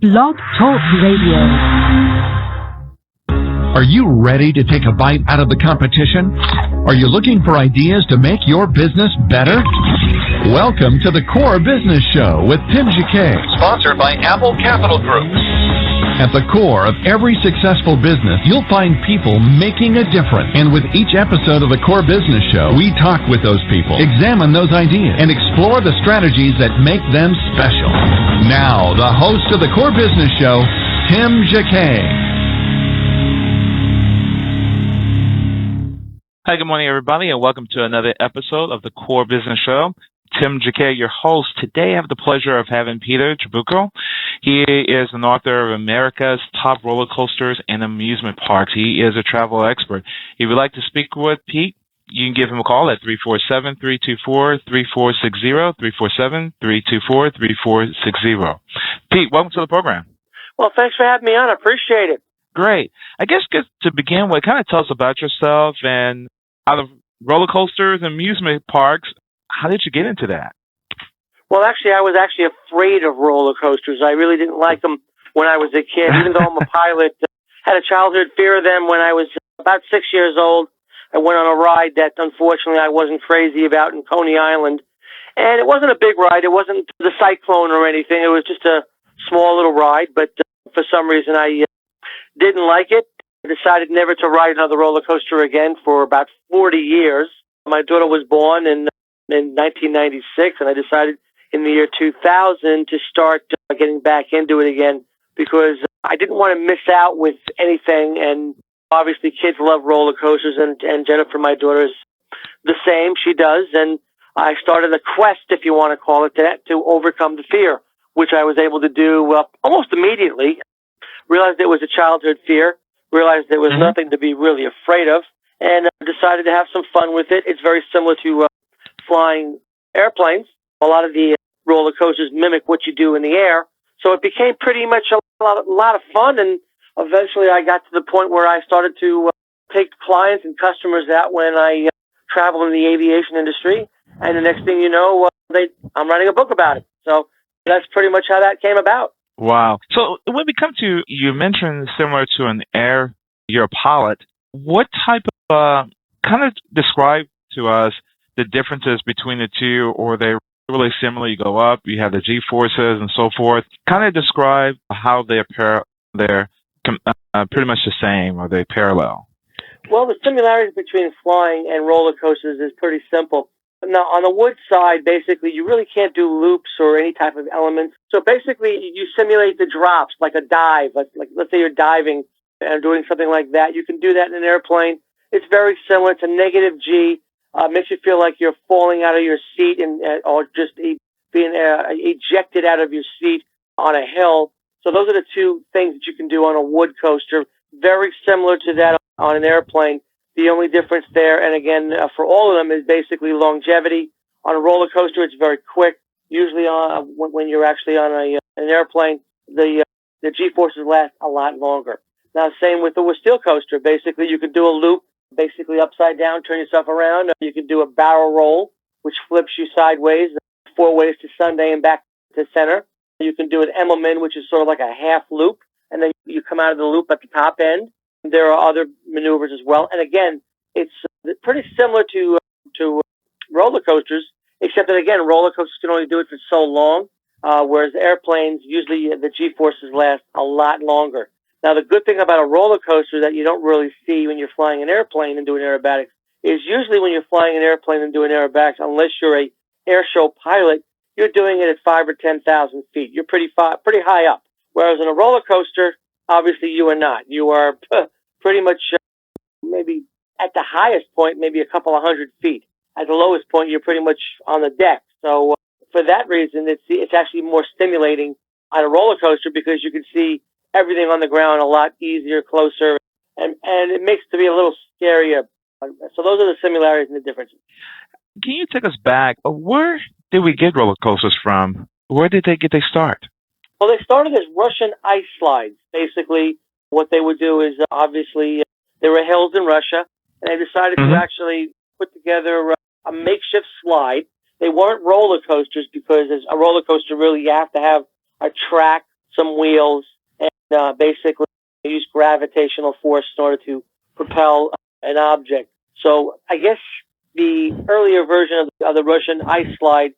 Blog Talk Radio. Are you ready to take a bite out of the competition? Are you looking for ideas to make your business better? Welcome to the Core Business Show with Tim Jacquet, sponsored by Apple Capital Group. At the core of every successful business, you'll find people making a difference. And with each episode of the Core Business Show, we talk with those people, examine those ideas, and explore the strategies that make them special. Now, the host of the Core Business Show, Tim Jacquet. Hi, good morning, everybody, and welcome to another episode of the Core Business Show. Tim Jacquet, your host. Today, I have the pleasure of having Peter Trabucco. He is an author of America's Top Roller Coasters and Amusement Parks. He is a travel expert. If you'd like to speak with Pete, you can give him a call at 347-324-3460, 347-324-3460. Pete, welcome to the program. Well, thanks for having me on. I appreciate it. Great. I guess to begin with, kind of tell us about yourself and out of roller coasters and amusement parks, how did you get into that? Well, actually, I was afraid of roller coasters. I really didn't like them when I was a kid. Even though I'm a pilot, had a childhood fear of them when I was about 6 years old. I went on a ride that, unfortunately, I wasn't crazy about in Coney Island. And it wasn't a big ride. It wasn't the Cyclone or anything. It was just a small little ride. But for some reason, I didn't like it. I decided never to ride another roller coaster again for about 40 years. My daughter was born in 1996, and I decided in the year 2000 to start getting back into it again because I didn't want to miss out with anything. And obviously, kids love roller coasters, and Jennifer, my daughter, is the same. She does. And I started a quest, if you want to call it that, to overcome the fear, which I was able to do almost immediately. Realized it was a childhood fear, realized there was nothing to be really afraid of, and decided to have some fun with it. It's very similar to flying airplanes. A lot of the roller coasters mimic what you do in the air, so it became pretty much a lot of fun, and eventually I got to the point where I started to take clients and customers out when I travel in the aviation industry, and the next thing you know, I'm writing a book about it. So that's pretty much how that came about. Wow. So when we come to, you mentioned similar to an air, you're a pilot. What type of, kind of describe to us the differences between the two, or they're really similar? You go up, you have the G-forces and so forth. Kind of describe how they're pretty much the same, or they parallel. Well, the similarities between flying and roller coasters is pretty simple. Now, on the wood side, basically, you really can't do loops or any type of elements. So basically, you simulate the drops, like a dive. Like let's say you're diving and doing something like that. You can do that in an airplane. It's very similar. It's a negative G. Makes you feel like you're falling out of your seat or just being ejected out of your seat on a hill. So those are the two things that you can do on a wood coaster. Very similar to that on an airplane. The only difference there, and again, for all of them, is basically longevity. On a roller coaster, it's very quick. Usually when you're actually on an airplane, the G-forces last a lot longer. Now, same with the steel coaster. Basically, you can do a loop, basically upside down, turn yourself around. You can do a barrel roll, which flips you sideways, 4 ways to Sunday and back to center. You can do an Emmelman, which is sort of like a half loop, and then you come out of the loop at the top end. There are other maneuvers as well. And again, it's pretty similar to roller coasters, except that, again, roller coasters can only do it for so long, whereas airplanes, usually the G-forces last a lot longer. Now, the good thing about a roller coaster that you don't really see when you're flying an airplane and doing aerobatics is usually when you're flying an airplane and doing aerobatics, unless you're a air show pilot, you're doing it at 5,000 or 10,000 feet. You're pretty high up. Whereas in a roller coaster, obviously you are not. You are pretty much maybe at the highest point, maybe a couple of 100 feet. At the lowest point, you're pretty much on the deck. So for that reason, it's actually more stimulating on a roller coaster because you can see everything on the ground a lot easier, closer, and it makes it to be a little scarier. So those are the similarities and the differences. Can you take us back? Where did we get roller coasters from? Where did they get their start? Well, they started as Russian ice slides. Basically, what they would do is obviously there were hills in Russia, and they decided to actually put together a makeshift slide. They weren't roller coasters because as a roller coaster, really, you have to have a track some wheels, and basically use gravitational force in order to propel an object. So I guess the earlier version of the Russian ice slide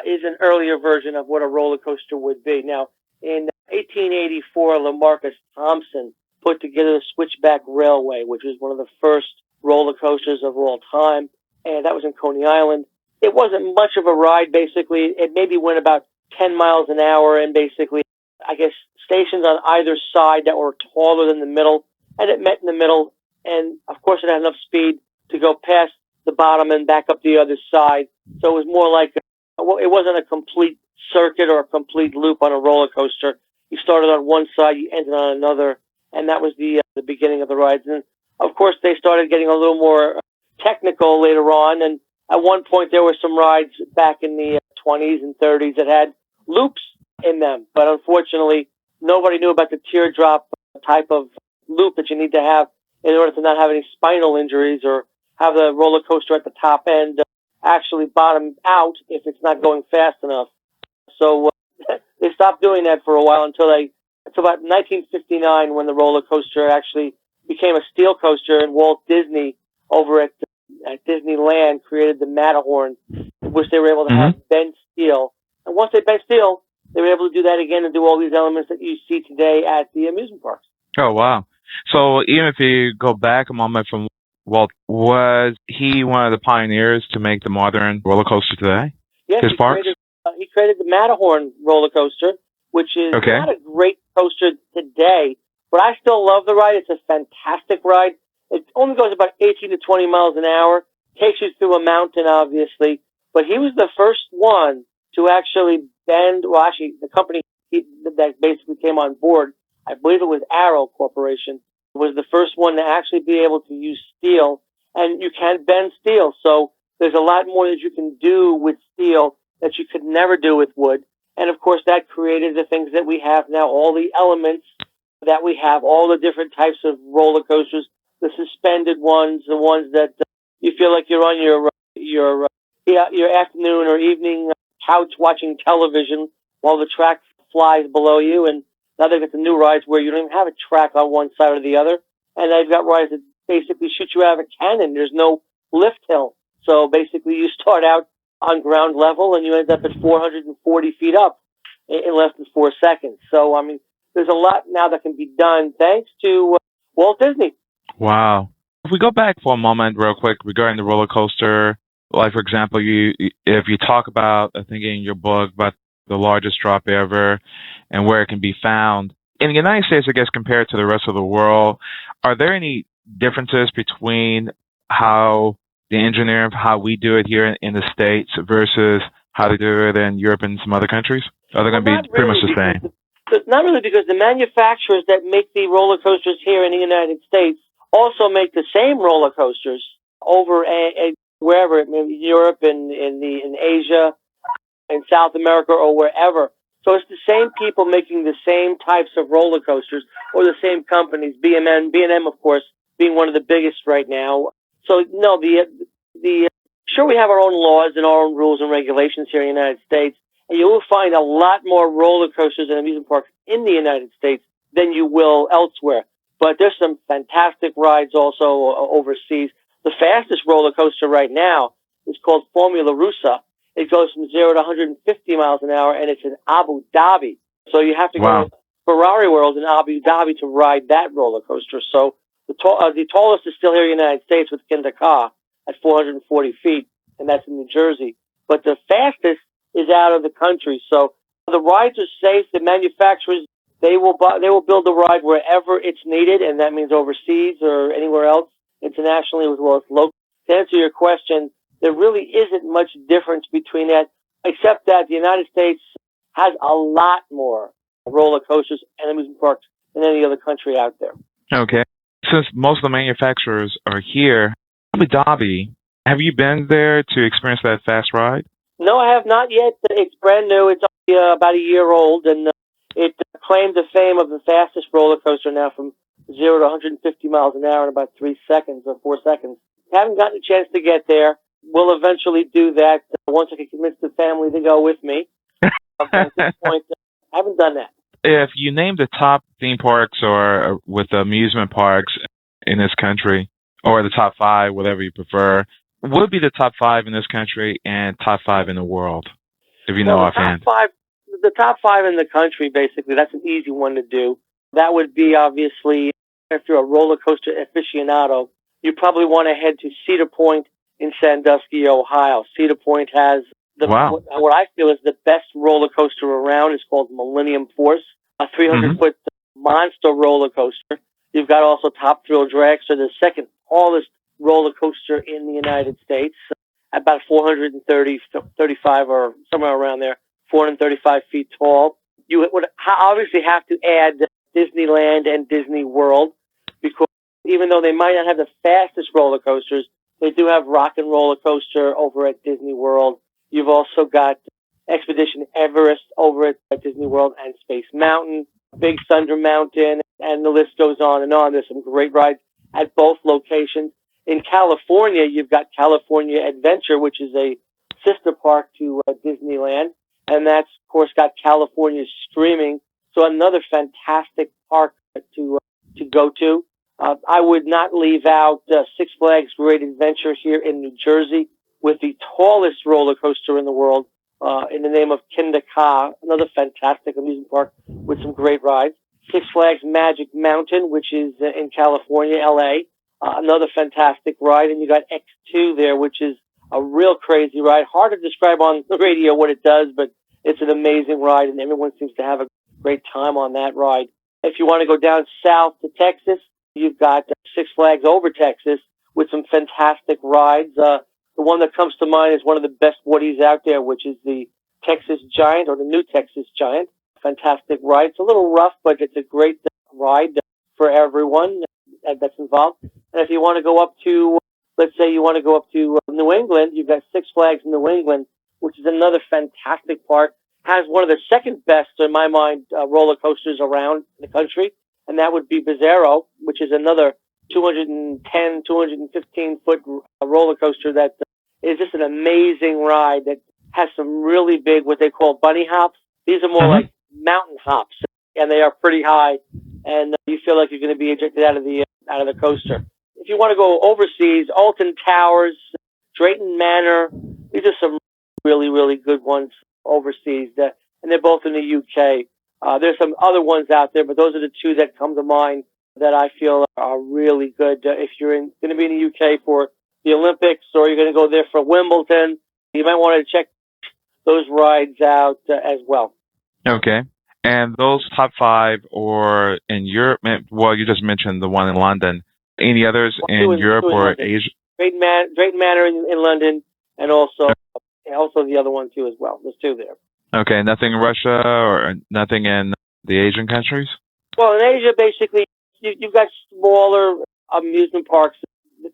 is an earlier version of what a roller coaster would be. Now, in 1884, Lamarcus Thompson put together the Switchback Railway, which was one of the first roller coasters of all time, and that was in Coney Island. It wasn't much of a ride, basically. It maybe went about 10 miles an hour, and basically, I guess, stations on either side that were taller than the middle, and it met in the middle, and of course it had enough speed to go past the bottom and back up the other side. So it was more like, it wasn't a complete circuit or a complete loop on a roller coaster. You started on one side, you ended on another, and that was the beginning of the rides. And of course, they started getting a little more technical later on. And at one point, there were some rides back in the 20s and 30s that had loops in them. But unfortunately, nobody knew about the teardrop type of loop that you need to have in order to not have any spinal injuries or have the roller coaster at the top end actually bottom out if it's not going fast enough. So they stopped doing that for a while until about 1959, when the roller coaster actually became a steel coaster, and Walt Disney over at Disneyland created the Matterhorn, which they were able to have bent steel. And once they bent steel, they were able to do that again and do all these elements that you see today at the amusement parks. Oh, wow. So even if you go back a moment from Walt, was he one of the pioneers to make the modern roller coaster today? Yes, he created the Matterhorn roller coaster, which is not a great coaster today, but I still love the ride. It's a fantastic ride. It only goes about 18 to 20 miles an hour, takes you through a mountain, obviously, but he was the first one to actually bend, well, actually, the company that basically came on board, I believe it was Arrow Corporation, was the first one to actually be able to use steel, and you can bend steel, so there's a lot more that you can do with steel that you could never do with wood. And of course, that created the things that we have now, all the elements that we have, all the different types of roller coasters, the suspended ones, the ones that you feel like you're on your afternoon or evening couch watching television while the track flies below you. And now they've got the new rides where you don't even have a track on one side or the other. And they've got rides that basically shoot you out of a cannon. There's no lift hill. So basically you start out on ground level and you end up at 440 feet up in less than 4 seconds. So, I mean, there's a lot now that can be done thanks to Walt Disney. Wow. If we go back for a moment real quick regarding the roller coaster, like, for example, if you talk about, I think in your book, about the largest drop ever and where it can be found, in the United States, I guess, compared to the rest of the world, are there any differences between how the engineering, how we do it here in the States versus how they do it in Europe and some other countries? Are they going to be pretty much the same? Not really, because the manufacturers that make the roller coasters here in the United States also make the same roller coasters over wherever, maybe Europe and in Asia, in South America, or wherever. So it's the same people making the same types of roller coasters, or the same companies. B&M, of course, being one of the biggest right now. So no, sure, we have our own laws and our own rules and regulations here in the United States, and you will find a lot more roller coasters and amusement parks in the United States than you will elsewhere. But there's some fantastic rides also overseas. The fastest roller coaster right now is called Formula Russa. It goes from 0 to 150 miles an hour, and it's in Abu Dhabi. So you have to go to Ferrari World in Abu Dhabi to ride that roller coaster. So the tallest is still here in the United States with Kandahar at 440 feet, and that's in New Jersey. But the fastest is out of the country. So the rides are safe. The manufacturers, they will build the ride wherever it's needed, and that means overseas or anywhere else, internationally as well as locally. To answer your question, there really isn't much difference between that, except that the United States has a lot more roller coasters and amusement parks than any other country out there. Okay. Since most of the manufacturers are here, Abu Dhabi, have you been there to experience that fast ride? No, I have not yet. It's brand new. It's only about a year old, and it claimed the fame of the fastest roller coaster now, from 0 to 150 miles an hour in about 3 seconds or 4 seconds. Haven't gotten a chance to get there. We'll eventually do that once I can convince the family to go with me. At this point, I haven't done that. if you name the top theme parks or with amusement parks in this country, or the top 5, whatever you prefer, what would be the top 5 in this country and top 5 in the world, if you know offhand? The top 5 in the country, basically, that's an easy one to do. That would be, obviously, if you're a roller coaster aficionado, you probably want to head to Cedar Point in Sandusky, Ohio. Cedar Point has what I feel is the best roller coaster around. It's called Millennium Force, a 300-foot monster roller coaster. You've got also Top Thrill Dragster, the second tallest roller coaster in the United States, about 35 or somewhere around there, 435 feet tall. You would obviously have to add Disneyland and Disney World, because even though they might not have the fastest roller coasters, they do have Rock and Roller Coaster over at Disney World. You've also got Expedition Everest over at Disney World, and Space Mountain, Big Thunder Mountain, and the list goes on and on. There's some great rides at both locations. In California, you've got California Adventure, which is a sister park to Disneyland, and that's, of course, got California Streaming, so another fantastic park to go to. I would not leave out Six Flags Great Adventure here in New Jersey, with the tallest roller coaster in the world, in the name of Kinder Ka, another fantastic amusement park with some great rides. Six Flags Magic Mountain, which is in California, LA, another fantastic ride. And you got X2 there, which is a real crazy ride. Hard to describe on the radio what it does, but it's an amazing ride, and everyone seems to have a great time on that ride. If you want to go down south to Texas, you've got Six Flags Over Texas with some fantastic rides. The one that comes to mind is one of the best Woodies out there, which is the Texas Giant, or the new Texas Giant. Fantastic ride. It's a little rough, but it's a great ride for everyone that's involved. And if you want to go up to, let's say you want to go up to New England, you've got Six Flags in New England, which is another fantastic park. Has one of the second best, in my mind, roller coasters around the country, and that would be Bizarro, which is another 210, 215-foot roller coaster that is just an amazing ride that has some really big, what they call bunny hops. These are more like mountain hops, and they are pretty high, and you feel like you're going to be ejected out of the coaster. If you want to go overseas, Alton Towers, Drayton Manor, these are some really, really good ones overseas, and they're both in the UK. There's some other ones out there, but those are the two that come to mind that I feel are really good. If you're going to be in the UK for the Olympics, or you're going to go there for Wimbledon, you might want to check those rides out as well. Okay. And those top 5, or in Europe, well, you just mentioned the one in London. Any others in Europe or Asia? Drayton Manor in London, and also the other one too as well. There's 2 there. Okay, nothing in Russia or nothing in the Asian countries? Well, in Asia, basically, you've got smaller amusement parks,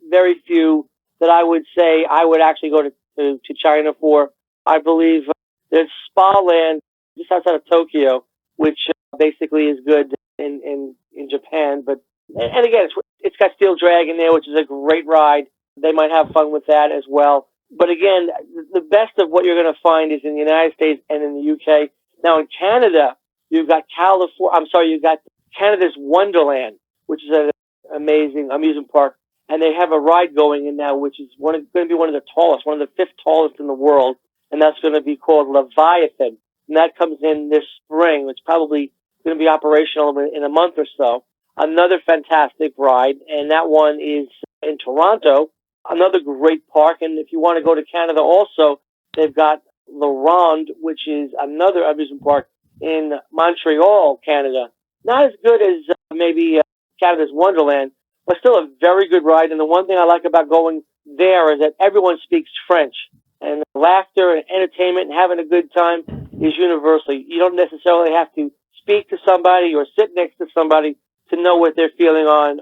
very few that I would say I would actually go to China for. I believe there's Spa Land just outside of Tokyo, which basically is good in Japan. But and again, it's got Steel Dragon there, which is a great ride. They might have fun with that as well. But again, the best of what you're going to find is in the United States and in the UK. Now in Canada, you've got Canada's Wonderland, which is an amazing amusement park, and they have a ride going in now, which is going to be one of the tallest, one of the 5th tallest in the world, and that's going to be called Leviathan, and that comes in this spring. It's probably going to be operational in a month or so. Another fantastic ride, and that one is in Toronto. Another great park, and if you want to go to Canada also, they've got La Ronde, which is another amusement park in Montreal, Canada. Not as good as maybe Canada's Wonderland, but still a very good ride. And the one thing I like about going there is that everyone speaks French, and laughter and entertainment and having a good time is universal. You don't necessarily have to speak to somebody or sit next to somebody to know what they're feeling on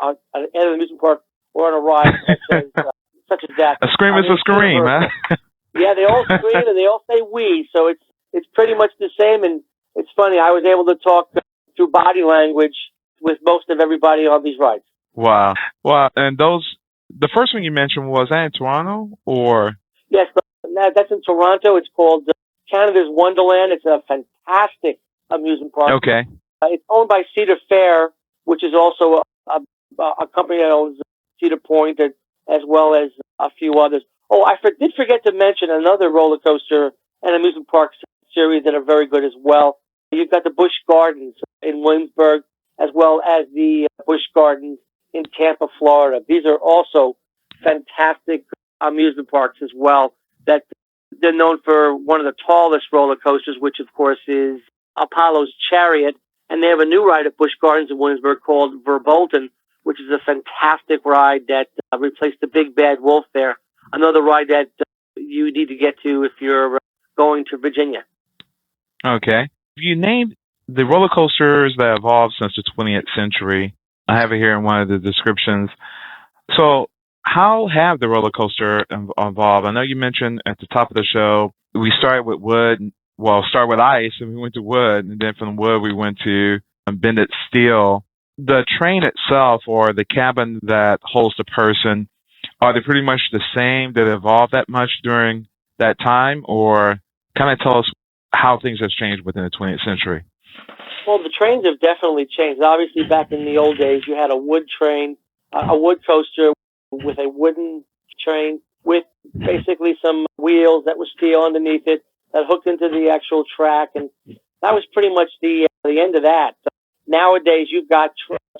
an amusement park or on a ride such as that. A scream is a scream, huh? Yeah, they all scream and they all say "we," so it's pretty much the same. And it's funny, I was able to talk through body language with most of everybody on these rides. Wow. And the first one you mentioned, was that in Toronto, or? Yes, that's in Toronto. It's called Canada's Wonderland. It's a fantastic amusement park. Okay. It's owned by Cedar Fair, which is also a company that owns Cedar Point, as well as a few others. Oh, I did forget to mention another roller coaster and amusement park series that are very good as well. You've got the Busch Gardens in Williamsburg, as well as the Busch Gardens in Tampa, Florida. These are also fantastic amusement parks as well. That they're known for one of the tallest roller coasters, which of course is Apollo's Chariot. And they have a new ride at Busch Gardens in Williamsburg called Verbolten, which is a fantastic ride that replaced the Big Bad Wolf there. Another ride that you need to get to if you're going to Virginia. Okay. You named the roller coasters that evolved since the 20th century. I have it here in one of the descriptions. So how have the roller coaster evolved? I know you mentioned at the top of the show, we started with wood. Well, start with ice, and we went to wood, and then from wood we went to bended steel. The train itself, or the cabin that holds the person, are they pretty much the same? Did it evolve that much during that time, or kind of tell us how things have changed within the 20th century? Well, the trains have definitely changed. Obviously, back in the old days, you had a wood train, a wood coaster with a wooden train with basically some wheels that were steel underneath it that hooked into the actual track, and that was pretty much the end of that. Nowadays, you've got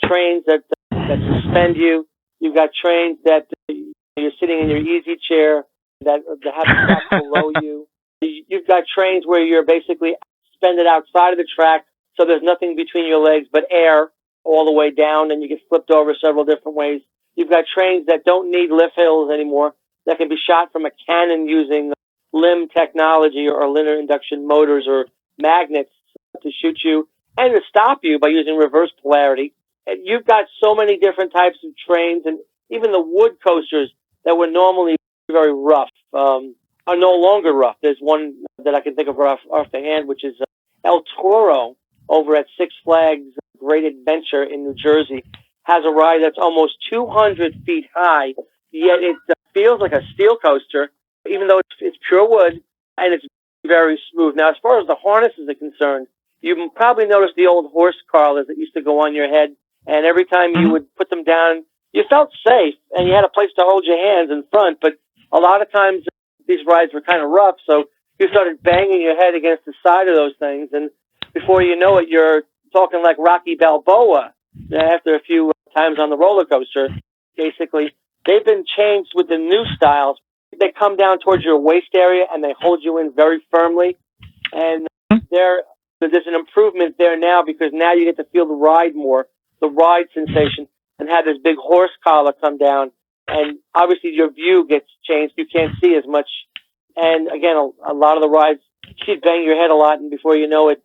trains that suspend you. You've got trains that you're sitting in your easy chair that have the track below you. You've got trains where you're basically suspended outside of the track, so there's nothing between your legs but air all the way down, and you get flipped over several different ways. You've got trains that don't need lift hills anymore, that can be shot from a cannon using LIM technology or linear induction motors or magnets to shoot you and to stop you by using reverse polarity. And you've got so many different types of trains, and even the wood coasters that were normally very rough are no longer rough. There's one that I can think of off the hand, which is El Toro over at Six Flags Great Adventure in New Jersey. Has a ride that's almost 200 feet high, yet it feels like a steel coaster, even though it's pure wood, and it's very smooth. Now, as far as the harnesses are concerned, you probably noticed the old horse collars that used to go on your head, and every time you would put them down, you felt safe, and you had a place to hold your hands in front, but a lot of times these rides were kind of rough, so you started banging your head against the side of those things, and before you know it, you're talking like Rocky Balboa after a few times on the roller coaster. Basically, they've been changed with the new styles. They come down towards your waist area, and they hold you in very firmly, and there's an improvement there now because now you get to feel the ride more, the ride sensation, and have this big horse collar come down. And obviously your view gets changed. You can't see as much. And again, a lot of the rides, you bang your head a lot, and before you know it,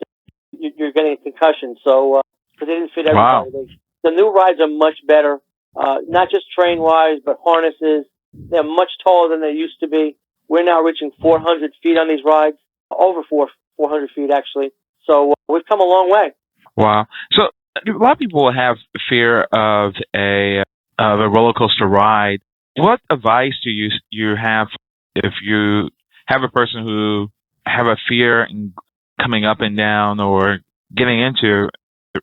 you're getting a concussion. So, because they didn't fit everybody. Wow. The new rides are much better, not just train-wise, but harnesses. They're much taller than they used to be. We're now reaching 400 feet on these rides, over 400 feet actually. So we've come a long way. Wow. So a lot of people have fear of a roller coaster ride. What advice do you have if you have a person who have a fear in coming up and down or getting into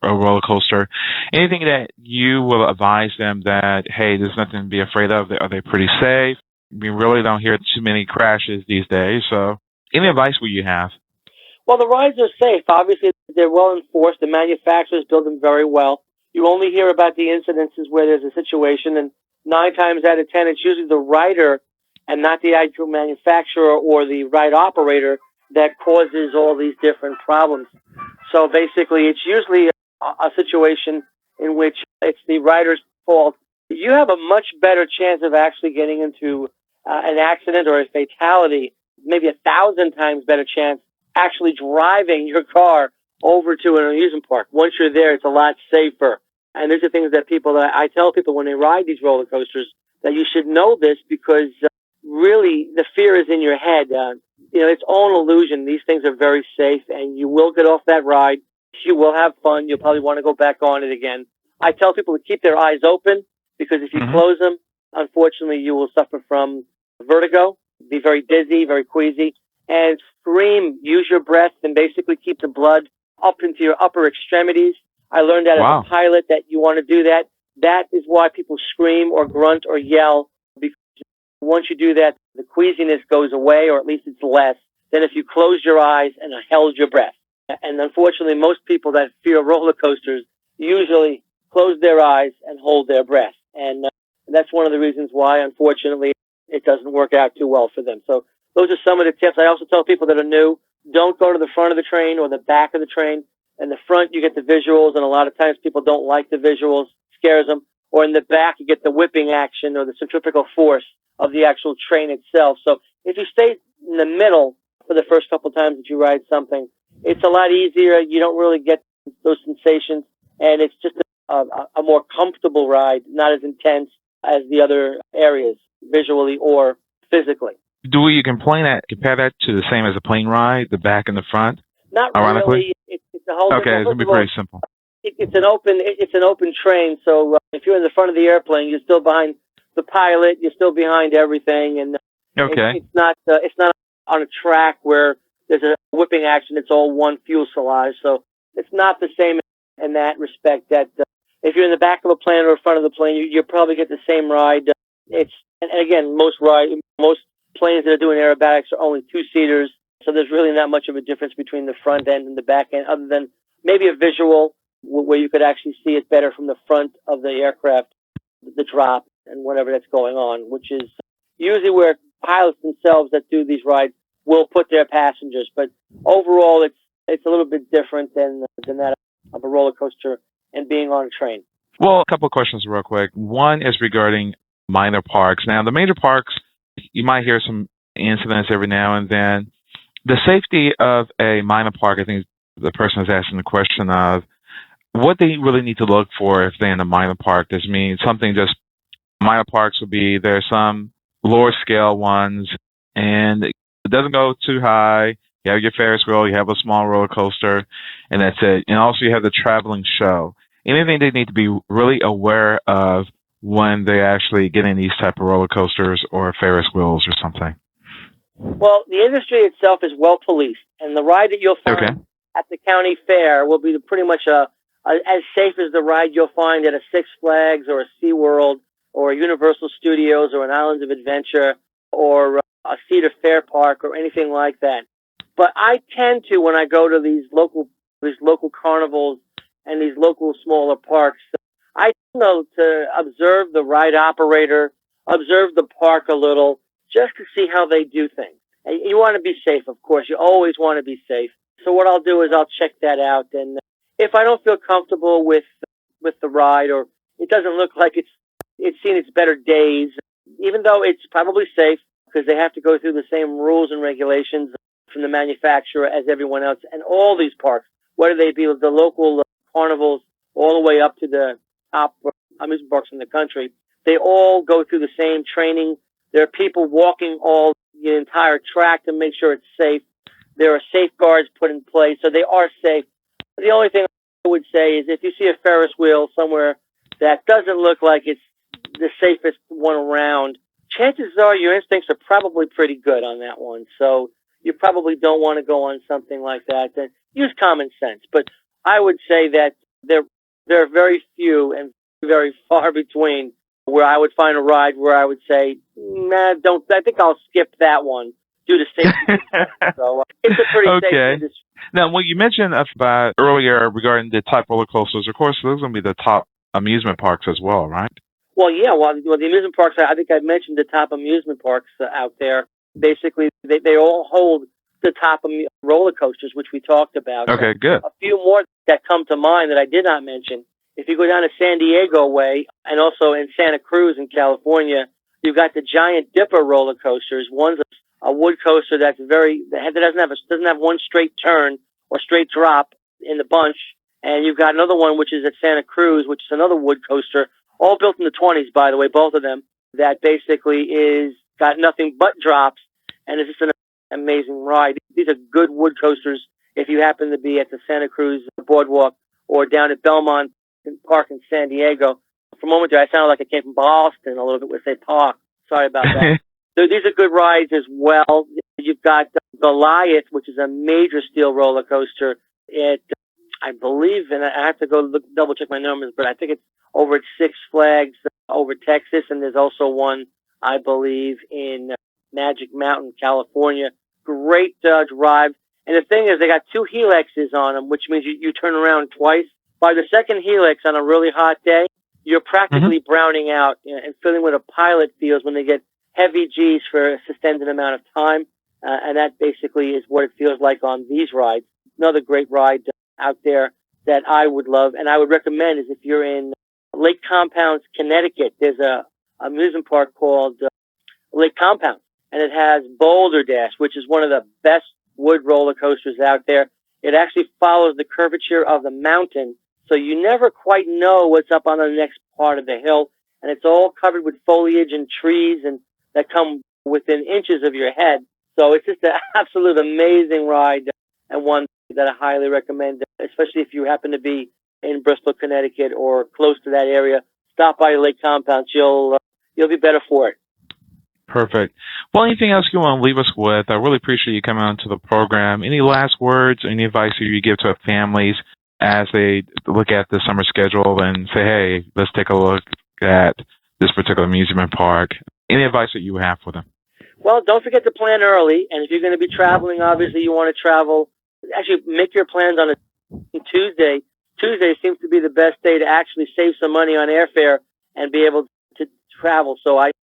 a roller coaster? Anything that you will advise them that, hey, there's nothing to be afraid of? Are they pretty safe? We really don't hear too many crashes these days. So any advice will you have? Well, the rides are safe. Obviously, they're well enforced. The manufacturers build them very well. You only hear about the incidences where there's a situation, and 9 times out of 10, it's usually the rider and not the actual manufacturer or the ride operator that causes all these different problems. So basically, it's usually a situation in which it's the rider's fault. You have a much better chance of actually getting into an accident or a fatality, maybe 1,000 times better chance actually driving your car over to an amusement park. Once you're there, it's a lot safer. And these are things that I tell people when they ride these roller coasters, that you should know this because really the fear is in your head. It's all an illusion. These things are very safe, and you will get off that ride. You will have fun. You'll probably want to go back on it again. I tell people to keep their eyes open because if you close them, unfortunately, you will suffer from vertigo, be very dizzy, very queasy, and scream, use your breath, and basically keep the blood up into your upper extremities. I learned that Wow. as a pilot that you want to do that. That is why people scream or grunt or yell, because once you do that, the queasiness goes away, or at least it's less than if you closed your eyes and held your breath. And unfortunately, most people that fear roller coasters usually close their eyes and hold their breath. And that's one of the reasons why, unfortunately, it doesn't work out too well for them. So those are some of the tips. I also tell people that are new, don't go to the front of the train or the back of the train. In the front, you get the visuals, and a lot of times people don't like the visuals, scares them. Or in the back, you get the whipping action or the centrifugal force of the actual train itself. So if you stay in the middle for the first couple of times that you ride something, it's a lot easier. You don't really get those sensations, and it's just a more comfortable ride, not as intense as the other areas, visually or physically. Do you compare that to the same as a plane ride, the back and the front? Not Ironically? really. It's a whole Okay, different. it's going to be pretty simple. It's an open train. So if you're in the front of the airplane, you're still behind the pilot. You're still behind everything, and Okay. it's not on a track where there's a whipping action. It's all one fuselage, so it's not the same in that respect. That if you're in the back of a plane or in front of the plane, you probably get the same ride. And again, most planes that are doing aerobatics are only two-seaters, so there's really not much of a difference between the front end and the back end, other than maybe a visual where you could actually see it better from the front of the aircraft, the drop and whatever that's going on, which is usually where pilots themselves that do these rides will put their passengers. But overall, it's a little bit different than that of a roller coaster and being on a train. Well, a couple of questions real quick. One is regarding minor parks. Now, the major parks, you might hear some incidents every now and then. The safety of a minor park, I think the person is asking the question of what they really need to look for if they're in a minor park. Does it mean something just minor parks would be there's some lower scale ones and it doesn't go too high. You have your Ferris wheel, you have a small roller coaster, and that's it. And also you have the traveling show. Anything they need to be really aware of when they actually get in these type of roller coasters or Ferris wheels or something? Well, the industry itself is well policed, and the ride that you'll find at the county fair will be pretty much as safe as the ride you'll find at a Six Flags or a SeaWorld or a Universal Studios or an Islands of Adventure or a Cedar Fair Park or anything like that. But I tend to, when I go to these local carnivals and these local smaller parks, I know to observe the ride operator, observe the park a little, just to see how they do things. And you want to be safe, of course. You always want to be safe. So what I'll do is I'll check that out. And if I don't feel comfortable with the ride, or it doesn't look like it's seen its better days, even though it's probably safe because they have to go through the same rules and regulations from the manufacturer as everyone else, and all these parks, whether they be the local carnivals all the way up to the top amusement parks in the country, they all go through the same training. There are people walking all the entire track to make sure it's safe. There are safeguards put in place, so they are safe. The only thing I would say is if you see a Ferris wheel somewhere that doesn't look like it's the safest one around, chances are your instincts are probably pretty good on that one. So you probably don't want to go on something like that. Then use common sense. But I would say that there are very few and very far between where I would find a ride where I would say, nah, don't. I think I'll skip that one due to safety. So it's a pretty safe industry. Now, what you mentioned about earlier regarding the top roller coasters, of course, those are going to be the top amusement parks as well, right? Well, yeah. Well, the amusement parks, I think I mentioned the top amusement parks out there. Basically, they all hold the top roller coasters, which we talked about. Okay, good. A few more that come to mind that I did not mention. If you go down to San Diego way and also in Santa Cruz in California, you've got the Giant Dipper roller coasters. One's a wood coaster that doesn't have one straight turn or straight drop in the bunch, and you've got another one which is at Santa Cruz, which is another wood coaster, all built in the 20s, by the way, both of them. That basically is got nothing but drops, and it's just an amazing ride. These are good wood coasters if you happen to be at the Santa Cruz Boardwalk or down at Belmont Park in San Diego. For a moment there, I sounded like I came from Boston a little bit with say Park. Sorry about that. These are good rides as well. You've got Goliath, which is a major steel roller coaster at I believe, and I have to go double check my numbers, but I think it's over at Six Flags over Texas, and there's also one, I believe, in Magic Mountain, California. Great drive. And the thing is, they got 2 helixes on them, which means you turn around twice. By the second helix on a really hot day, you're practically browning out and feeling what a pilot feels when they get heavy G's for a sustained amount of time. And that basically is what it feels like on these rides. Another great ride out there that I would love and I would recommend is if you're in Lake Compounce, Connecticut, there's a amusement park called Lake Compounce, and it has Boulder Dash, which is one of the best wood roller coasters out there. It actually follows the curvature of the mountain, so you never quite know what's up on the next part of the hill, and it's all covered with foliage and trees and that come within inches of your head. So it's just an absolute amazing ride and one that I highly recommend, especially if you happen to be in Bristol, Connecticut or close to that area. Stop by Lake Compounce. You'll be better for it. Perfect. Well, anything else you want to leave us with? I really appreciate you coming on to the program. Any last words, any advice you give to families as they look at the summer schedule and say, hey, let's take a look at this particular amusement park? Any advice that you have for them? Well, don't forget to plan early. And if you're going to be traveling, obviously you want to travel. Actually, make your plans on a Tuesday. Tuesday seems to be the best day to actually save some money on airfare and be able to travel. So I've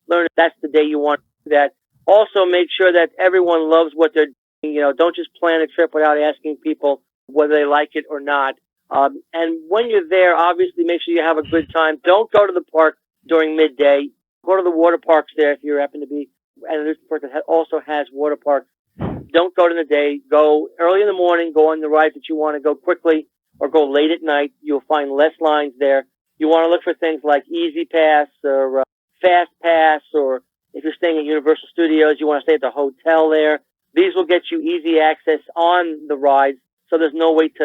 learned that's the day you want to do that. Also, make sure that everyone loves what they're doing. Don't just plan a trip without asking people whether they like it or not. And when you're there, obviously make sure you have a good time. Don't go to the park during midday. Go to the water parks there if you happen to be. And this park that also has water parks. Don't go during the day. Go early in the morning. Go on the rides that you want to go quickly, or go late at night. You'll find less lines there. You want to look for things like Easy Pass or Fast Pass, or if you're staying at Universal Studios, you want to stay at the hotel there. These will get you easy access on the rides, so there's no wait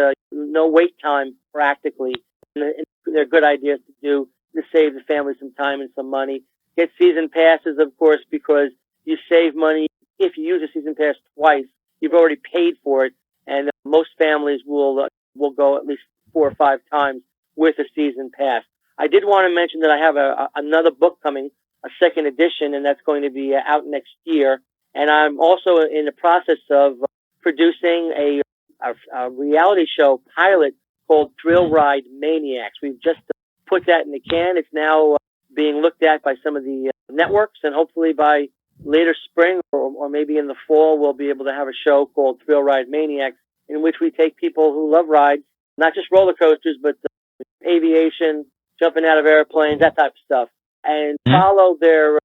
time practically. And they're good ideas to do to save the family some time and some money. Get season passes, of course, because you save money if you use a season pass twice. You've already paid for it, and most families will go at least 4 or 5 times with a season pass. I did want to mention that I have another book coming, a second edition, and that's going to be out next year. And I'm also in the process of producing a reality show pilot called Thrill Ride Maniacs. We've just put that in the can. It's now being looked at by some of the networks, and hopefully by later spring or maybe in the fall, we'll be able to have a show called Thrill Ride Maniacs, in which we take people who love rides, not just roller coasters, but aviation, jumping out of airplanes, that type of stuff, and follow their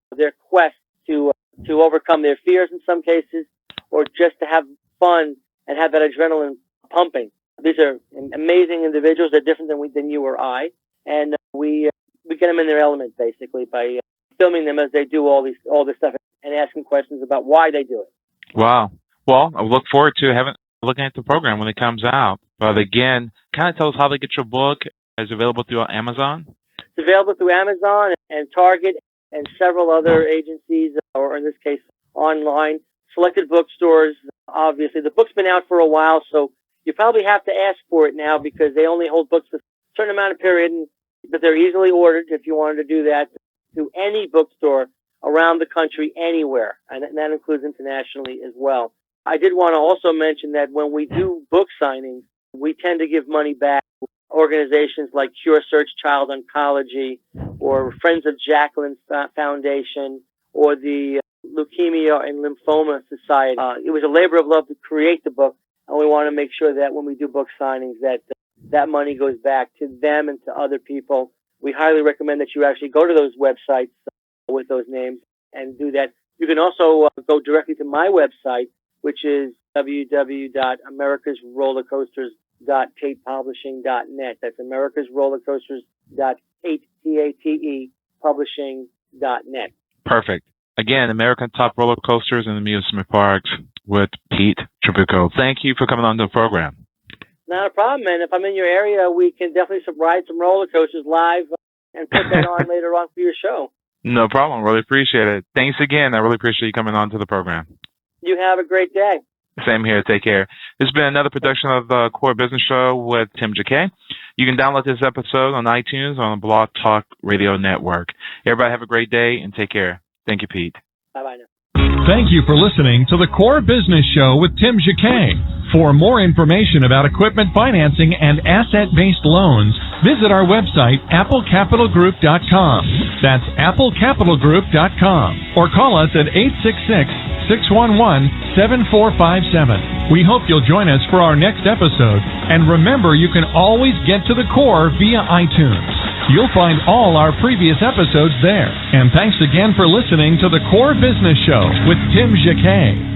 quest to overcome their fears in some cases, or just to have fun and have that adrenaline pumping. These are amazing individuals. They're different than you or I, and we get them in their element basically by filming them as they do all this stuff and asking questions about why they do it. Wow. Well, I look forward to looking at the program when it comes out. But again, kind of tell us how they get your book. Is it available through Amazon? It's available through Amazon and Target and several other agencies, or in this case, online. Selected bookstores, obviously. The book's been out for a while, so you probably have to ask for it now because they only hold books for a certain amount of period, but they're easily ordered if you wanted to do that to any bookstore around the country, anywhere, and that includes internationally as well. I did want to also mention that when we do book signings, we tend to give money back to organizations like Cure Search Child Oncology or Friends of Jacqueline Foundation or the Leukemia and Lymphoma Society. It was a labor of love to create the book, and we want to make sure that when we do book signings that money goes back to them and to other people. We highly recommend that you actually go to those websites with those names and do that. You can also go directly to my website, which is www.americasrollercoasters.tatepublishing.net. That's americasrollercoasters.publishing.net. Perfect. Again, American Top Roller Coasters and Amusement Parks with Pete Trabucco. Thank you for coming on the program. Not a problem, man. If I'm in your area, we can definitely ride some roller coasters live and put that on later on for your show. No problem. Really appreciate it. Thanks again. I really appreciate you coming on to the program. You have a great day. Same here. Take care. This has been another production of the Core Business Show with Tim Jacquet. You can download this episode on iTunes or on the Blog Talk Radio Network. Everybody have a great day and take care. Thank you, Pete. Bye-bye now. Thank you for listening to the Core Business Show with Tim Jacquet. For more information about equipment financing and asset-based loans, visit our website, applecapitalgroup.com. That's applecapitalgroup.com. Or call us at 866-611-7457. We hope you'll join us for our next episode. And remember, you can always get to the core via iTunes. You'll find all our previous episodes there. And thanks again for listening to the Core Business Show with Tim Jacquet.